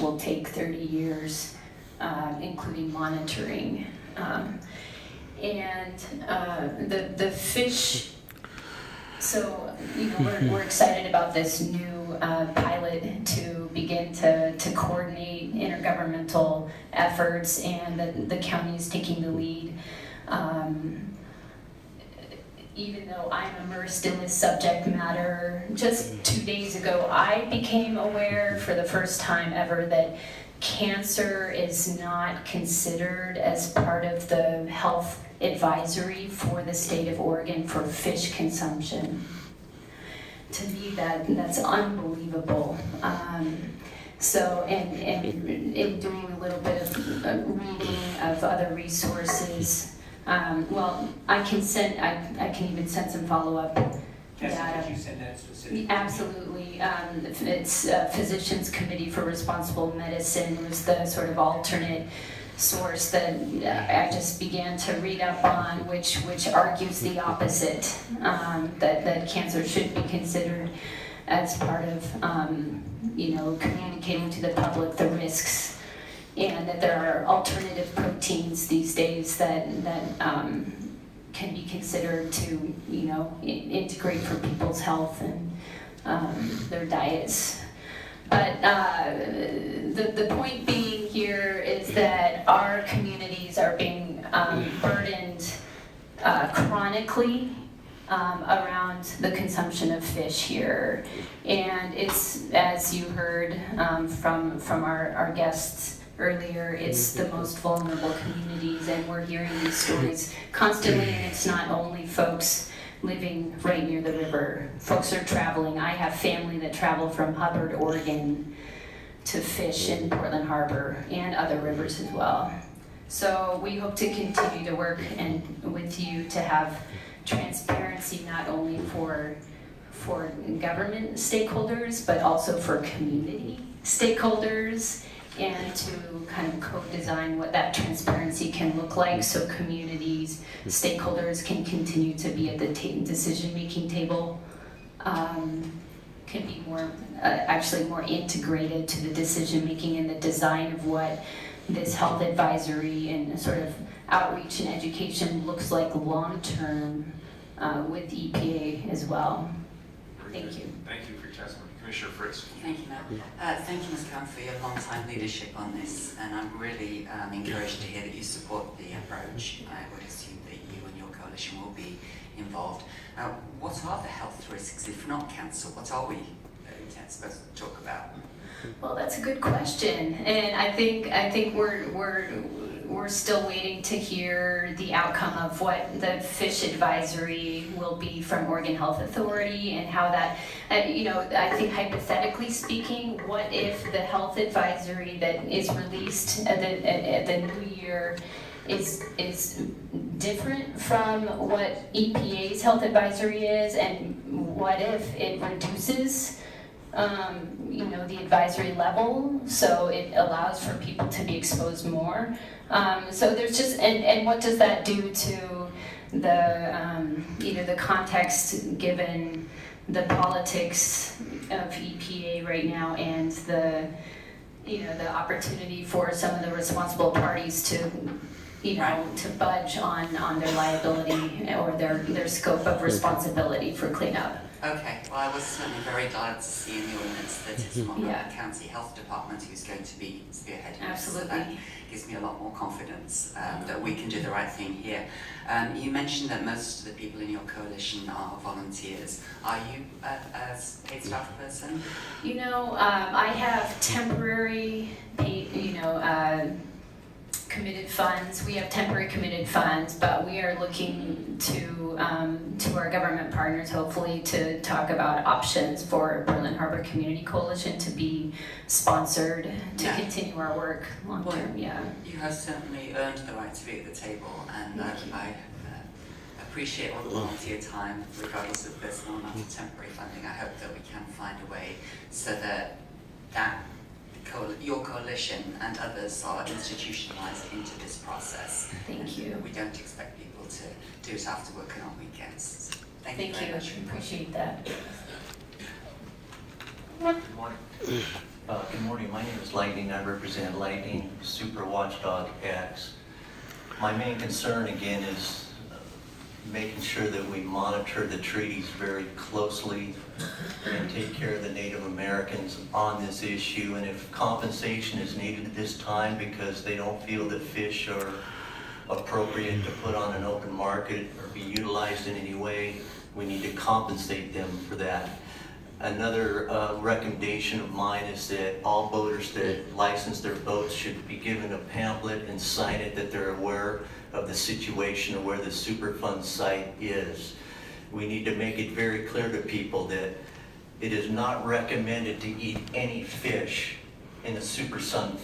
will take 30 years, including monitoring. The fish, so we're excited about this new pilot to begin to coordinate intergovernmental efforts, and the county is taking the lead. Even though I'm immersed in this subject matter, just 2 days ago, I became aware for the first time ever that cancer is not considered as part of the health advisory for the state of Oregon for fish consumption. To me, that's unbelievable. So, and in doing a little bit of reading of other resources, well, I can even send some follow-up data. Could you send that specifically? Absolutely. It's Physicians Committee for Responsible Medicine was the sort of alternate source that I just began to read up on, which argues the opposite, that cancer should be considered as part of communicating to the public the risks, and that there are alternative proteins these days that can be considered to integrate for people's health and their diets. But the point being here is that our communities are being burdened chronically around the consumption of fish here, and it's, as you heard from our guests earlier, it's the most vulnerable communities, and we're hearing these stories constantly, and it's not only folks living right near the river. Folks are traveling. I have family that travel from Hubbard, Oregon to fish in Portland Harbor and other rivers as well. So we hope to continue to work with you to have transparency not only for government stakeholders, but also for community stakeholders, and to kind of co-design what that transparency can look like so communities, stakeholders can continue to be at the decision-making table, can be more, actually more integrated to the decision-making and the design of what this health advisory and sort of outreach and education looks like long-term with EPA as well. Thank you. Thank you for your testimony. Commissioner Fritz. Thank you, Matt. Thank you, Ms. Cohen, for your long-time leadership on this, and I'm really encouraged to hear that you support the approach. I would assume that you and your coalition will be involved. What are the health risks, if not cancer? What are we supposed to talk about? Well, that's a good question, and I think we're still waiting to hear the outcome of what the fish advisory will be from Oregon Health Authority, and how that, I think hypothetically speaking, what if the health advisory that is released at the new year is different from what EPA's health advisory is, and what if it reduces the advisory level, so it allows for people to be exposed more. So there's just, and what does that do to the context given the politics of EPA right now, and the opportunity for some of the responsible parties to to budge on their liability or their scope of responsibility for cleanup. Okay, well, I was certainly very glad to see in the ordinance that it's Monmouth County Health Department who's going to be spearheading this. Absolutely. So that gives me a lot more confidence that we can do the right thing here. You mentioned that most of the people in your coalition are volunteers. Are you a paid staff person? I have temporary paid, committed funds. We have temporary committed funds, but we are looking to our government partners, hopefully, to talk about options for Portland Harbor Community Coalition to be sponsored to continue our work long term. Yeah. You have certainly earned the right to be at the table, and I appreciate all the volunteer time, regardless of personal amount of temporary funding. I hope that we can find a way so that your coalition and others are institutionalized into this process. Thank you. We don't expect people to do it after work and on weekends. Thank you very much. Appreciate that. Good morning. Good morning, my name is Lightning. I represent Lightning Super Watchdog X. My main concern again is making sure that we monitor the treaties very closely and take care of the Native Americans on this issue. And if compensation is needed at this time because they don't feel that fish are appropriate to put on an open market or be utilized in any way, we need to compensate them for that. Another recommendation of mine is that all boaters that license their boats should be given a pamphlet and sign it that they're aware of the situation of where the Superfund site is. We need to make it very clear to people that it is not recommended to eat any fish in the Superfund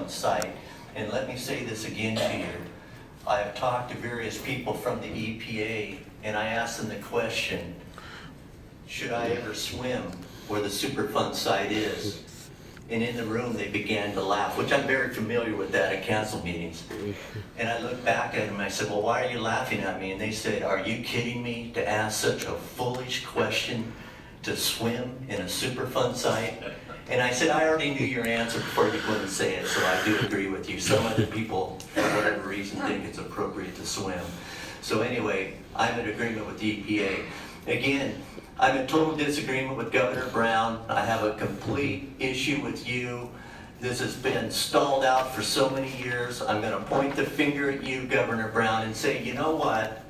site. And let me say this again to you. I have talked to various people from the EPA and I asked them the question, should I ever swim where the Superfund site is? And in the room they began to laugh, which I'm very familiar with that at council meetings. And I looked back at them and I said, well, why are you laughing at me? And they said, are you kidding me to ask such a foolish question to swim in a Superfund site? And I said, I already knew your answer before you wouldn't say it, so I do agree with you. Some other people, for whatever reason, think it's appropriate to swim. So anyway, I'm in agreement with the EPA. Again, I'm in total disagreement with Governor Brown. I have a complete issue with you. This has been stalled out for so many years. I'm going to point the finger at you, Governor Brown, and say, you know what?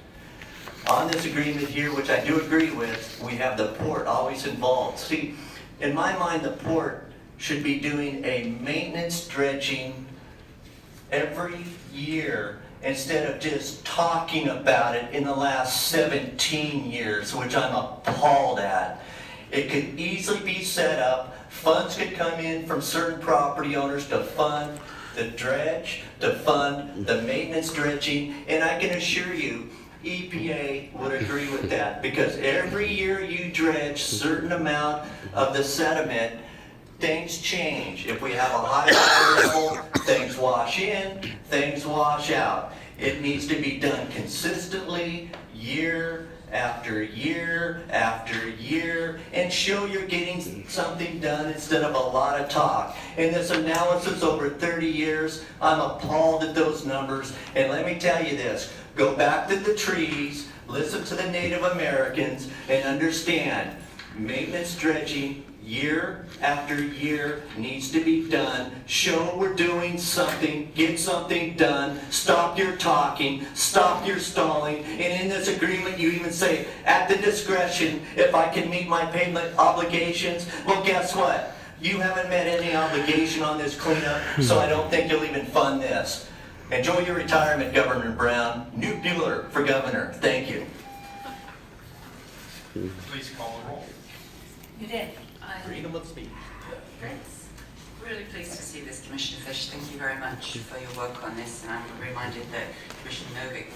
On this agreement here, which I do agree with, we have the port always involved. See, in my mind, the port should be doing a maintenance dredging every year instead of just talking about it in the last 17 years, which I'm appalled at. It could easily be set up. Funds could come in from certain property owners to fund the dredge, to fund the maintenance dredging, and I can assure you, EPA would agree with that, because every year you dredge certain amount of the sediment, things change. If we have a high water level, things wash in, things wash out. It needs to be done consistently, year after year after year, and show you're getting something done instead of a lot of talk. In this analysis over 30 years, I'm appalled at those numbers, and let me tell you this, go back to the treaties, listen to the Native Americans, and understand, maintenance dredging year after year needs to be done. Show we're doing something, get something done, stop your talking, stop your stalling, and in this agreement you even say, at the discretion, if I can meet my payment obligations. Well, guess what? You haven't met any obligation on this cleanup, so I don't think you'll even fund this. Enjoy your retirement, Governor Brown. Newt Bueller for governor. Thank you. Please call the roll. You did. Freedom of speech. Really pleased to see this, Commissioner Fish. Thank you very much for your work on this. And I'm reminded that Commissioner Novick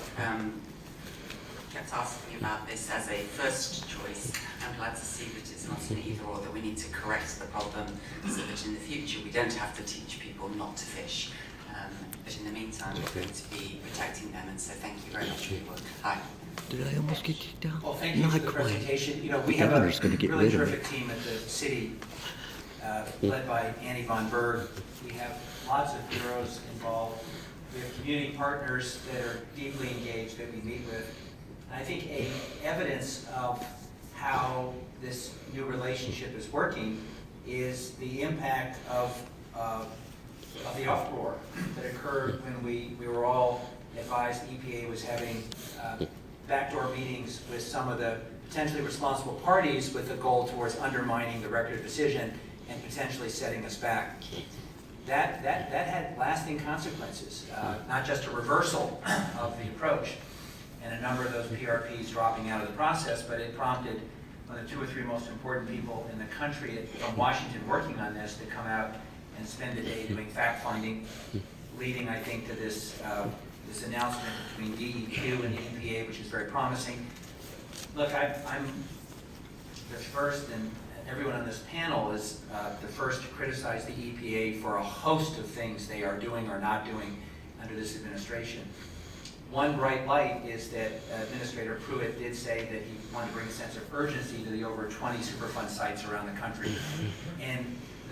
kept asking me about this as a first choice. I'm glad to see that it's not an either or, that we need to correct the problem so that in the future we don't have to teach people not to fish. But in the meantime, we're going to be protecting them, and so thank you very much for your work. Hi. Did I almost get kicked out? Well, thank you for the Not quite. presentation. You know, we The have a governor's gonna get really rid of me. terrific team at the city, led by Annie Von Berg. We have lots of bureaus involved. We have community partners that are deeply engaged that we meet with. And I think evidence of how this new relationship is working is the impact of the uproar that occurred when we were all advised EPA was having backdoor meetings with some of the potentially responsible parties with the goal towards undermining the record of decision and potentially setting us back. That had lasting consequences, not just a reversal of the approach and a number of those PRPs dropping out of the process, but it prompted one of the 2 or 3 most important people in the country from Washington working on this to come out and spend a day doing fact-finding, leading, I think, to this this announcement between DEQ and the EPA, which is very promising. Look, I'm the first, and everyone on this panel is the first to criticize the EPA for a host of things they are doing or not doing under this administration. One bright light is that Administrator Pruitt did say that he wanted to bring a sense of urgency to the over 20 Superfund sites around the country. And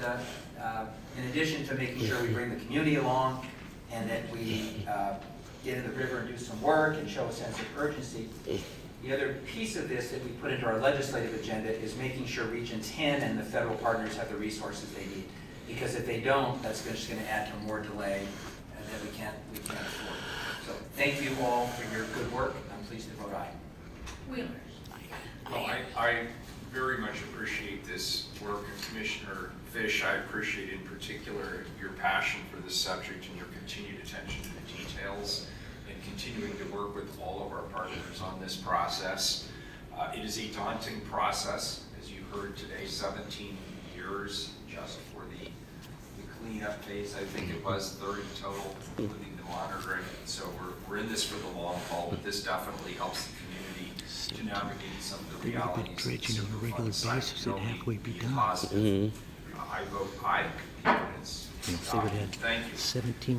in addition to making sure we bring the community along and that we get in the river and do some work and show a sense of urgency, the other piece of this that we put into our legislative agenda is making sure Region 10 and the federal partners have the resources they need. Because if they don't, that's just going to add to more delay that we can't afford. So thank you all for your good work. I'm pleased to vote aye. Well, I very much appreciate this work, and Commissioner Fish, I appreciate in particular your passion for this subject and your continued attention to the details and continuing to work with all of our partners on this process. It is a daunting process, as you heard today, 17 years just for the cleanup phase. I think it was 30 total, including the monitoring. So we're in this for the long haul, but this definitely helps the community to navigate some of the They would have been realities. dredging on a regular basis and halfway be done. Positive. I vote aye. It's You know, they would adopted. have Thank you. 17